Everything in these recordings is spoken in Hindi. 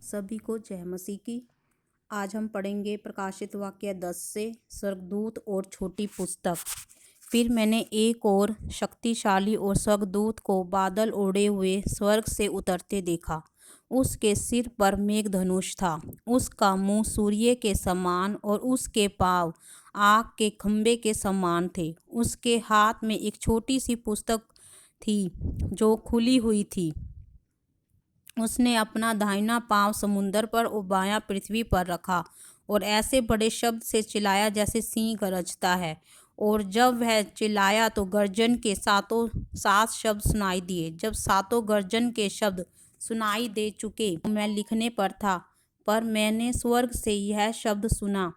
सभी को जय मसीह की। आज हम पढ़ेंगे प्रकाशित वाक्य 10 से स्वर्गदूत और छोटी पुस्तक। फिर मैंने एक और शक्तिशाली और स्वर्गदूत को बादल ओढ़े हुए स्वर्ग से उतरते देखा। उसके सिर पर मेघधनुष था, उसका मुंह सूर्य के समान और उसके पाँव आग के खंभे के समान थे। उसके हाथ में एक छोटी सी पुस्तक थी जो खुली हुई थी। उसने अपना दाहिना पांव समुंदर पर और बायां पृथ्वी पर रखा और ऐसे बड़े शब्द से चिल्लाया जैसे सिंह गरजता है। और जब वह चिल्लाया तो गर्जन के सातों सात शब्द सुनाई दिए। जब सातों गर्जन के शब्द सुनाई दे चुके तो मैं लिखने पर था, पर मैंने स्वर्ग से यह शब्द सुना,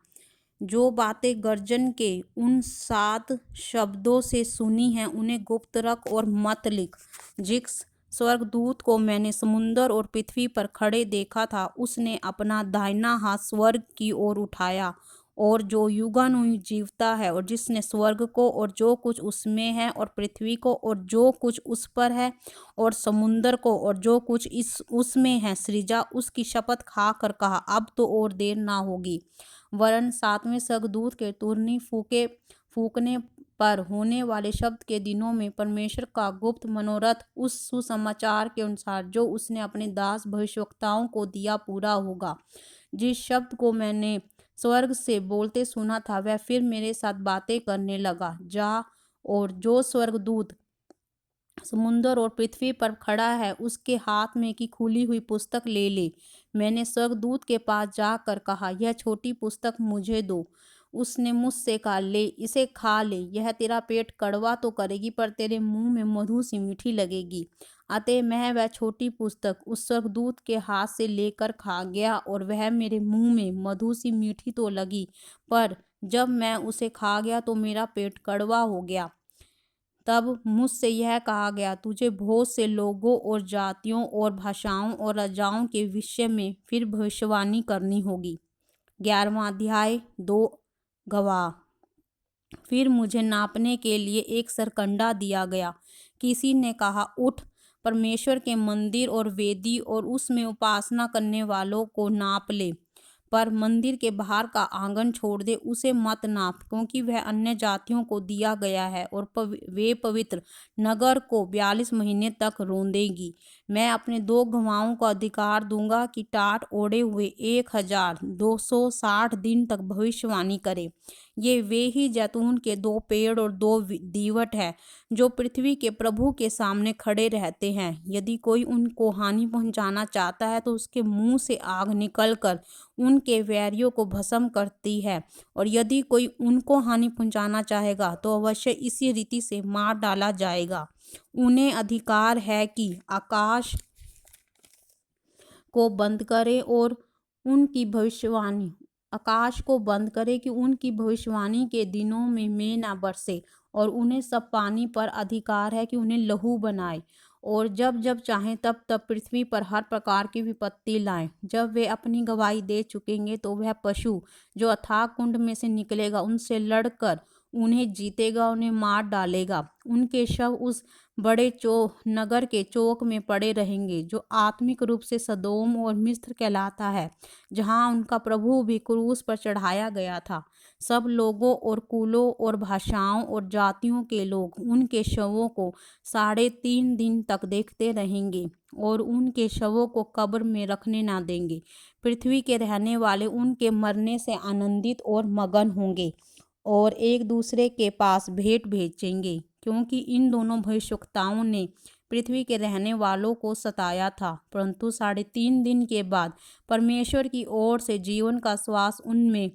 जो बातें गर्जन के उन सात शब्दों से सुनी हैं उन्हें गुप्त रख और मत लिख। जिस स्वर्गदूत को मैंने समुंदर और पृथ्वी पर खड़े देखा था, उसने अपना दाहिना हाथ स्वर्ग की ओर उठाया, और जो युगानुयुग जीवता है, और जिसने स्वर्ग को और जो कुछ उसमें है और पृथ्वी को और जो कुछ उस पर है और समुंदर को और जो कुछ इस उसमें है सृजा, उसकी शपथ खा कर कहा, अब तो और देर ना होगी, वरन सातवें स्वर्गदूत के तुरही फूकने पर होने वाले शब्द के दिनों में परमेश्वर का गुप्त मनोरथ उस सुसमाचार के अनुसार जो उसने अपने दास भविष्यवक्ताओं को दिया पूरा होगा। जिस शब्द को मैंने स्वर्ग से बोलते सुना था, वह फिर मेरे साथ बातें करने लगा, जा और जो स्वर्गदूत समुंदर और पृथ्वी पर खड़ा है उसके हाथ में की खुली हुई पुस्तक ले ले। मैंने स्वर्गदूत के पास जाकर कहा, यह छोटी पुस्तक मुझे दो। उसने मुझसे कहा, ले इसे खा ले, यह तेरा पेट कड़वा तो करेगी पर तेरे मुंह में मधु सी मीठी लगेगी। अतः मैं वह छोटी पुस्तक उस स्वर्गदूत के हाथ से लेकर खा गया, और वह मेरे मुंह में मधु सी मीठी तो लगी, पर जब मैं उसे खा गया तो मेरा पेट कड़वा हो गया। तब मुझसे यह कहा गया, तुझे बहुत से लोगों और जातियों और भाषाओं और राजाओं के विषय में फिर भविष्यवाणी करनी होगी। 11वां अध्याय 2 गवाह। फिर मुझे नापने के लिए एक सरकंडा दिया गया। किसी ने कहा, उठ, परमेश्वर के मंदिर और वेदी और उसमें उपासना करने वालों को नाप ले, पर मंदिर के बाहर का आंगन छोड़ दे, उसे मत नाप, क्योंकि वह अन्य जातियों को दिया गया है और वे पवित्र नगर को 42 महीने तक रोंदेगी। मैं अपने 2 गवाहों को अधिकार दूंगा कि टाट ओढ़े हुए 1260 दिन तक भविष्यवाणी करे। ये वे ही जैतून के 2 पेड़ और 2 दीवट है जो पृथ्वी के प्रभु के सामने खड़े रहते हैं। यदि कोई उनको हानि पहुंचाना चाहता है तो उसके मुंह से आग निकलकर उनके वैरियों को भस्म करती है, और यदि कोई उनको हानि पहुंचाना चाहेगा तो अवश्य इसी रीति से मार डाला जाएगा। उन्हें अधिकार है कि आकाश को बंद करे और उनकी भविष्यवाणी के दिनों में मेंह न बरसे, और उन्हें सब पानी पर अधिकार है कि उन्हें लहू बनाए, और जब जब चाहें तब तब पृथ्वी पर हर प्रकार की विपत्ति लाएं। जब वे अपनी गवाही दे चुकेंगे तो वह पशु जो अथाह कुंड में से निकलेगा उनसे लड़कर उन्हें जीतेगा, उन्हें मार डालेगा। उनके शव उस बड़े नगर के चौक में पड़े रहेंगे जो आत्मिक रूप से सदोम और मिस्र कहलाता है, जहां उनका प्रभु भी क्रूस पर चढ़ाया गया था। सब लोगों और कुलों और भाषाओं और जातियों के लोग उनके शवों को 3.5 दिन तक देखते रहेंगे और उनके शवों को कब्र में रखने ना देंगे। पृथ्वी के रहने वाले उनके मरने से आनंदित और मगन होंगे और एक दूसरे के पास भेंट भेजेंगे, क्योंकि इन दोनों भविष्यवक्ताओं ने पृथ्वी के रहने वालों को सताया था। परंतु 3.5 दिन के बाद परमेश्वर की ओर से जीवन का श्वास उनमें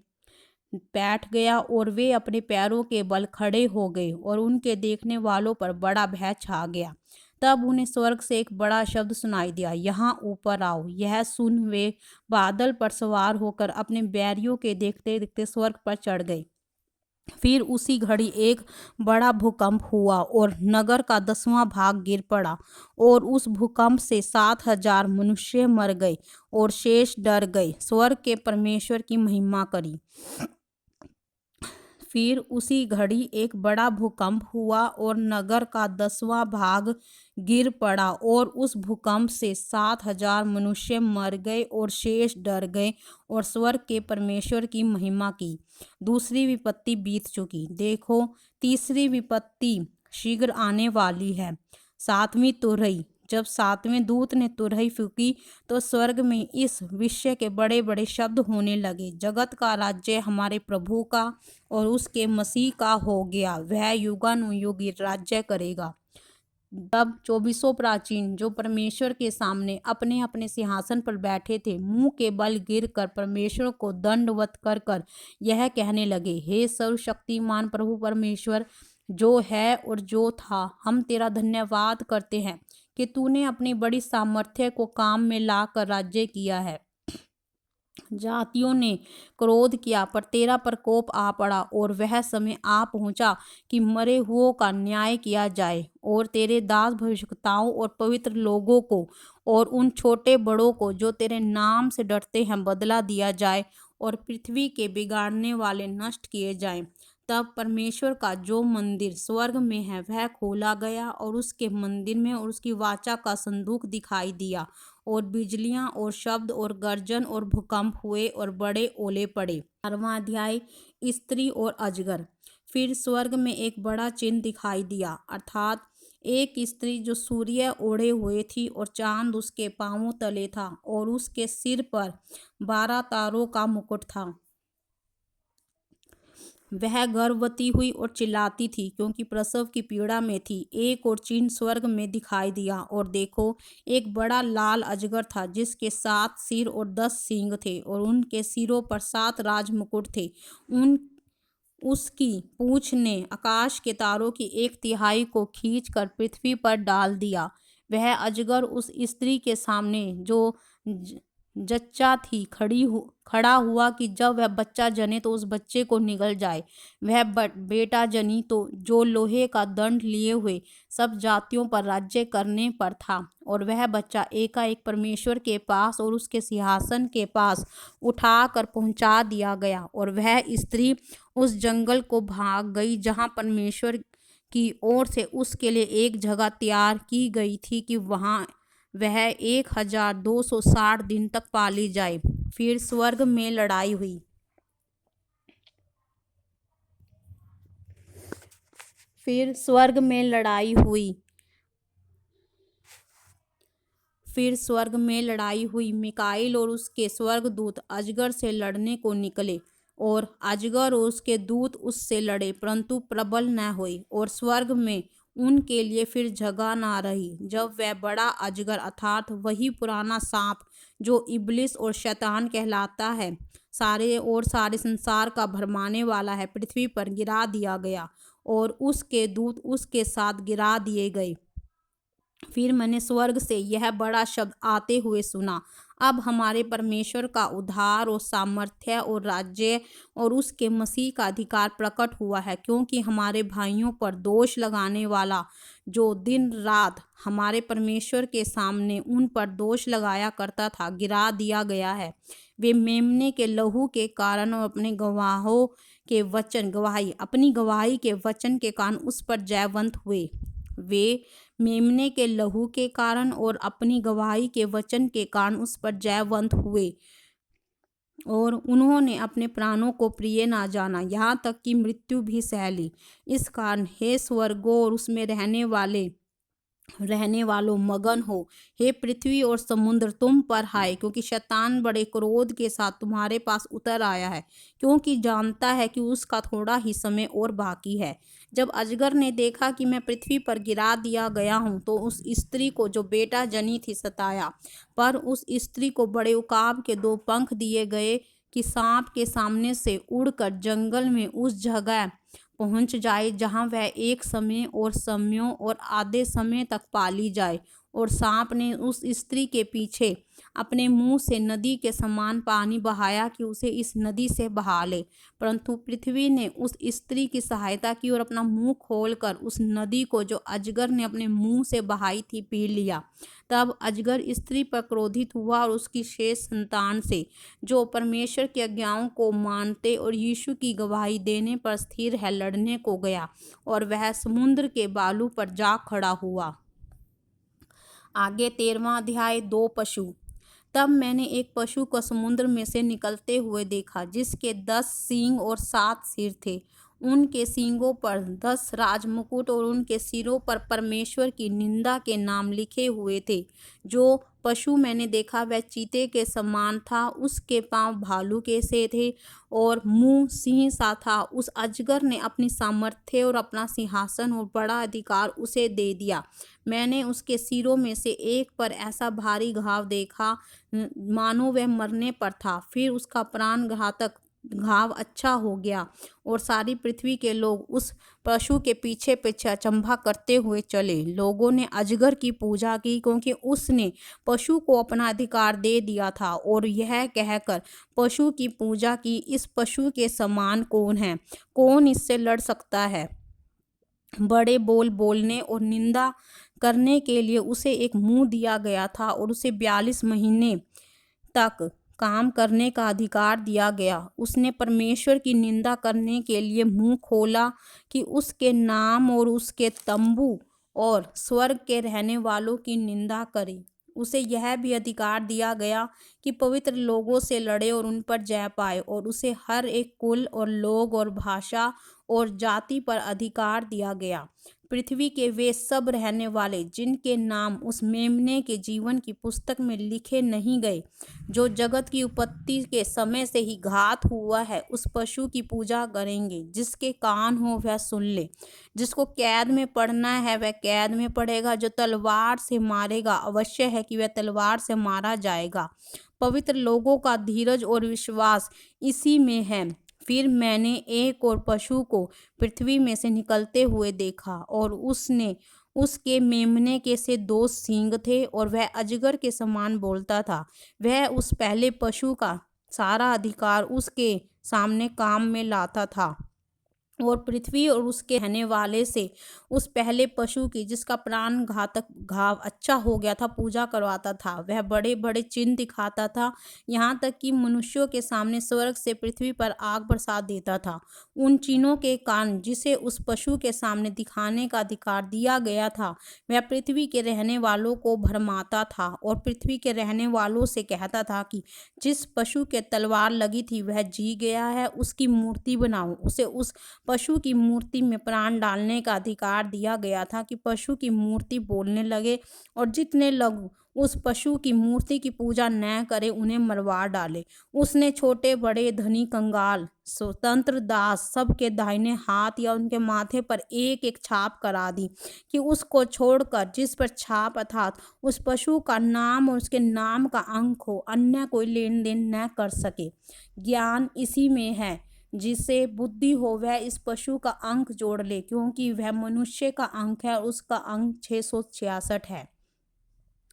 बैठ गया और वे अपने पैरों के बल खड़े हो गए, और उनके देखने वालों पर बड़ा भय छा गया। तब उन्हें स्वर्ग से एक बड़ा शब्द सुनाई दिया, यहाँ ऊपर आओ। यह सुन वे बादल पर सवार होकर अपने बैरियों के देखते देखते स्वर्ग पर चढ़ गए। फिर उसी घड़ी एक बड़ा भूकंप हुआ और नगर का 10वां भाग गिर पड़ा, और उस भूकंप से 7,000 मनुष्य मर गए और शेष डर गए। स्वर्ग के परमेश्वर की महिमा करी। फिर उसी घड़ी एक बड़ा भूकंप हुआ और नगर का 10वां भाग गिर पड़ा और उस भूकंप से 7,000 मनुष्य मर गए और शेष डर गए और स्वर्ग के परमेश्वर की महिमा की। दूसरी विपत्ति बीत चुकी, देखो तीसरी विपत्ति शीघ्र आने वाली है। 7वीं तुरही। जब 7वें दूत ने तुरही फूंकी तो स्वर्ग में इस विषय के बड़े बड़े शब्द होने लगे, जगत का राज्य हमारे प्रभु का और उसके मसीह का हो गया, वह युगानुयुग राज्य करेगा। तब 24 प्राचीन जो परमेश्वर के सामने अपने अपने सिंहासन पर बैठे थे, मुंह के बल गिरकर परमेश्वर को दंडवत कर कर यह कहने लगे, हे सर्वशक्तिमान प्रभु परमेश्वर जो है और जो था, हम तेरा धन्यवाद करते हैं कि तूने अपनी बड़ी सामर्थ्य को काम में लाकर राज्य किया है। जातियों ने क्रोध किया पर तेरा प्रकोप आ पड़ा और वह समय आ पहुंचा कि मरे हुओं का न्याय किया जाए और तेरे दास भविष्यवक्ताओं और पवित्र लोगों को और उन छोटे बड़ों को जो तेरे नाम से डरते हैं बदला दिया जाए और पृथ्वी के बिगाड़ने वाले नष्ट किए जाएं। तब परमेश्वर का जो मंदिर स्वर्ग में है वह खोला गया और उसके मंदिर में और उसकी वाचा का संदूक दिखाई दिया और बिजलियां और शब्द और गर्जन और भूकंप हुए और बड़े ओले पड़े। 4वां अध्याय, स्त्री और अजगर। फिर स्वर्ग में एक बड़ा चिन्ह दिखाई दिया, अर्थात एक स्त्री जो सूर्य ओढ़े हुए थी और चांद उसके पांवों तले था और उसके सिर पर 12 तारों का मुकुट था। वह गर्भवती हुई और चिल्लाती थी क्योंकि प्रसव की पीड़ा में थी। एक और चिन्ह स्वर्ग में दिखाई दिया और देखो एक बड़ा लाल अजगर था जिसके 7 सिर और 10 सींग थे और उनके सिरों पर 7 राज मुकुट थे। उसकी पूंछ ने आकाश के तारों की 1/3 को खींचकर पृथ्वी पर डाल दिया। वह अजगर उस स्त्री के सामने जो जच्चा थी खड़ा हुआ कि जब वह बच्चा जने तो उस बच्चे को निगल जाए। वह बेटा जनी तो जो लोहे का दंड लिए हुए सब जातियों पर राज्य करने पर था और वह बच्चा एकाएक परमेश्वर के पास और उसके सिंहासन के पास उठाकर पहुंचा दिया गया और वह स्त्री उस जंगल को भाग गई जहां परमेश्वर की ओर से उसके लिए एक जगह तैयार की गई थी कि वहां वह 1260 दिन तक पाली जाए। फिर स्वर्ग में लड़ाई हुई। फिर स्वर्ग में लड़ाई हुई। मिकाईल और उसके स्वर्गदूत अजगर से लड़ने को निकले और अजगर और उसके दूत उससे लड़े परंतु प्रबल न हुए और स्वर्ग में उनके लिए फिर जगह ना रही। जब वह बड़ा अजगर अर्थात वही पुराना सांप जो इब्लिस और शैतान कहलाता है, सारे संसार का भरमाने वाला है, पृथ्वी पर गिरा दिया गया और उसके दूत उसके साथ गिरा दिए गए। फिर मैंने स्वर्ग से यह बड़ा शब्द आते हुए सुना, अब हमारे परमेश्वर का उद्धार और सामर्थ्य और राज्य और उसके मसीह का अधिकार प्रकट हुआ है, क्योंकि हमारे भाइयों पर दोष लगाने वाला जो दिन रात हमारे परमेश्वर के सामने उन पर दोष लगाया करता था गिरा दिया गया है। वे मेमने के लहू के कारण और अपनी गवाही के वचन के कारण उस पर जयवंत हुए। वे मेमने के लहू के कारण और अपनी गवाही के वचन के कारण उस पर जयवंत हुए और उन्होंने अपने प्राणों को प्रिय ना जाना, यहाँ तक कि मृत्यु भी सह ली। इस कारण हे स्वर्गों और उसमें रहने वालों मगन हो, हे पृथ्वी और समुद्र तुम पर हाय, क्योंकि शैतान बड़े क्रोध के साथ तुम्हारे पास उतर आया है, क्योंकि जानता है कि उसका थोड़ा ही समय और बाकी है। जब अजगर ने देखा कि मैं पृथ्वी पर गिरा दिया गया हूँ तो उस स्त्री को जो बेटा जनी थी सताया, पर उस स्त्री को बड़े उकाब के 2 पंख दिए गए कि सांप के सामने से उड़कर जंगल में उस जगह पहुंच जाए जहां वह एक समय और समयों और आधे समय तक पाली जाए और सांप ने उस स्त्री के पीछे अपने मुंह से नदी के समान पानी बहाया कि उसे इस नदी से बहा ले, परंतु पृथ्वी ने उस स्त्री की सहायता की और अपना मुंह खोलकर उस नदी को जो अजगर ने अपने मुंह से बहाई थी पी लिया। तब अजगर स्त्री पर क्रोधित हुआ और उसकी शेष संतान से, जो परमेश्वर की आज्ञाओं को मानते और यीशु की गवाही देने पर स्थिर है, लड़ने को गया और वह समुद्र के बालू पर जा खड़ा हुआ। आगे 13वां अध्याय। 2 पशु। तब मैंने एक पशु को समुद्र में से निकलते हुए देखा, जिसके 10 सींग और 7 सिर थे। उनके सींगों पर 10 राजमुकुट और उनके सिरों पर परमेश्वर की निंदा के नाम लिखे हुए थे। जो पशु मैंने देखा वह चीते के समान था, उसके पांव भालू के से थे और मुंह सिंह सा था। उस अजगर ने अपनी सामर्थ्य और अपना सिंहासन और बड़ा अधिकार उसे दे दिया। मैंने उसके सिरों में से एक पर ऐसा भारी घाव देखा मानो वह मरने पर था। फिर उसका प्राण घातक घाव अच्छा हो गया और सारी पृथ्वी के लोग उस पशु के पीछे पीछे अचंभा करते हुए चले। लोगों ने अजगर की पूजा की, क्योंकि उसने पशु को अपना अधिकार दे दिया था, और यह कहकर पशु की पूजा की, इस पशु के समान कौन है, कौन इससे लड़ सकता है। बड़े बोल बोलने और निंदा करने के लिए उसे एक मुंह दिया गया था और उसे 42 महीने तक काम करने का अधिकार दिया गया। उसने परमेश्वर की निंदा करने के लिए मुंह खोला कि उसके नाम और उसके तंबू और स्वर्ग के रहने वालों की निंदा करे। उसे यह भी अधिकार दिया गया कि पवित्र लोगों से लड़े और उन पर जय पाए, और उसे हर एक कुल और लोग और भाषा और जाति पर अधिकार दिया गया। पृथ्वी के वे सब रहने वाले जिनके नाम उस मेमने के जीवन की पुस्तक में लिखे नहीं गए, जो जगत की उत्पत्ति के समय से ही घात हुआ है, उस पशु की पूजा करेंगे। जिसके कान हो वह सुन ले। जिसको कैद में पड़ना है वह कैद में पड़ेगा। जो तलवार से मारेगा अवश्य है कि वह तलवार से मारा जाएगा। पवित्र लोगों का धीरज और विश्वास इसी में है। फिर मैंने एक और पशु को पृथ्वी में से निकलते हुए देखा, और उसने उसके मेमने के से 2 सींग थे और वह अजगर के समान बोलता था। वह उस पहले पशु का सारा अधिकार उसके सामने काम में लाता था और पृथ्वी और उसके रहने वाले से उस पहले पशु की, जिसका प्राण घातक घाव अच्छा हो गया था, पूजा करवाता था। वह बड़े बड़े चिन्ह दिखाता था, यहाँ तक कि मनुष्यों के सामने स्वर्ग से पृथ्वी पर आग बरसा देता था। उन चिन्हों के कारण जिसे उस पशु के सामने दिखाने का अधिकार दिया गया था, वह पृथ्वी के रहने वालों को भरमाता था और पृथ्वी के रहने वालों से कहता था कि जिस पशु के तलवार लगी थी वह जी गया है, उसकी मूर्ति बनाओ। उसे उस पशु की मूर्ति में प्राण डालने का अधिकार दिया गया था कि पशु की मूर्ति बोलने लगे, और जितने लोग उस पशु की मूर्ति की पूजा न करे उन्हें मरवा डाले। उसने छोटे बड़े, धनी कंगाल, स्वतंत्र दास सबके दाहिने हाथ या उनके माथे पर एक एक छाप करा दी, कि उसको छोड़कर जिस पर छाप अर्थात उस पशु का नाम और उसके नाम का अंक हो, अन्य कोई लेन देन न कर सके। ज्ञान इसी में है। जिसे बुद्धि हो वह इस पशु का अंक जोड़ ले, क्योंकि वह मनुष्य का अंक है और उसका अंक 666 है।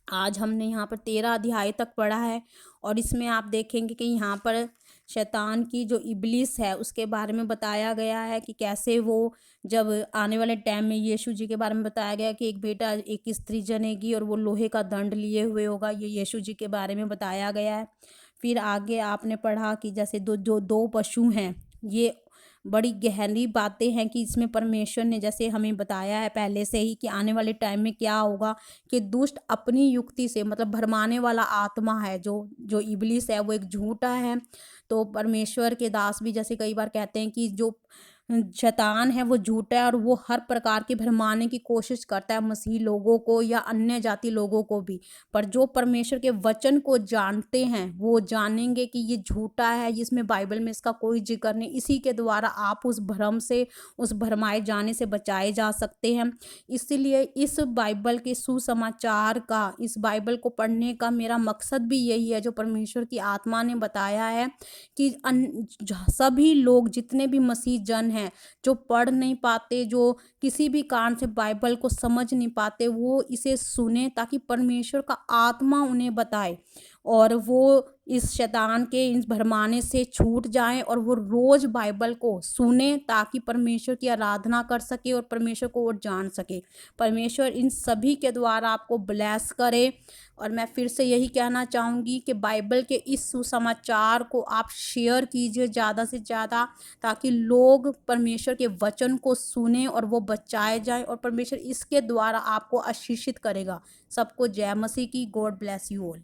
आज हमने यहाँ पर 13 अध्याय तक पढ़ा है, और इसमें आप देखेंगे कि यहाँ पर शैतान की जो इब्लिस है उसके बारे में बताया गया है कि कैसे वो, जब आने वाले टाइम में यीशु जी के बारे में बताया गया कि एक बेटा एक स्त्री जनेगी और वो लोहे का दंड लिए हुए होगा। ये यीशु जी के बारे में बताया गया है। फिर आगे आपने पढ़ा कि जैसे दो पशु हैं, ये बड़ी गहरी बातें हैं कि इसमें परमेश्वर ने जैसे हमें बताया है पहले से ही कि आने वाले टाइम में क्या होगा, कि दुष्ट अपनी युक्ति से, मतलब भरमाने वाला आत्मा है, जो इब्लिस है वो एक झूठा है। तो परमेश्वर के दास भी जैसे कई बार कहते हैं कि जो शैतान है वो झूठा है और वो हर प्रकार की भरमाने की कोशिश करता है मसीही लोगों को या अन्य जाति लोगों को भी। पर जो परमेश्वर के वचन को जानते हैं वो जानेंगे कि ये झूठा है, इसमें बाइबल में इसका कोई जिक्र नहीं। इसी के द्वारा आप उस भ्रम से, उस भरमाए जाने से बचाए जा सकते हैं। इसीलिए इस बाइबल के सुसमाचार का, इस बाइबल को पढ़ने का मेरा मकसद भी यही है, जो परमेश्वर की आत्मा ने बताया है कि सभी लोग जितने भी मसीह जन हैं, जो पढ़ नहीं पाते, जो किसी भी कारण से बाइबल को समझ नहीं पाते, वो इसे सुने ताकि परमेश्वर का आत्मा उन्हें बताए और वो इस शैतान के इस भरमाने से छूट जाएं और वो रोज़ बाइबल को सुने ताकि परमेश्वर की आराधना कर सके और परमेश्वर को और जान सके। परमेश्वर इन सभी के द्वारा आपको ब्लेस करे। और मैं फिर से यही कहना चाहूँगी कि बाइबल के इस सुसमाचार को आप शेयर कीजिए ज़्यादा से ज़्यादा, ताकि लोग परमेश्वर के वचन को सुने और वो बचाए जाएं और परमेश्वर इसके द्वारा आपको आशीषित करेगा। सबको जय मसीह की। God bless you all.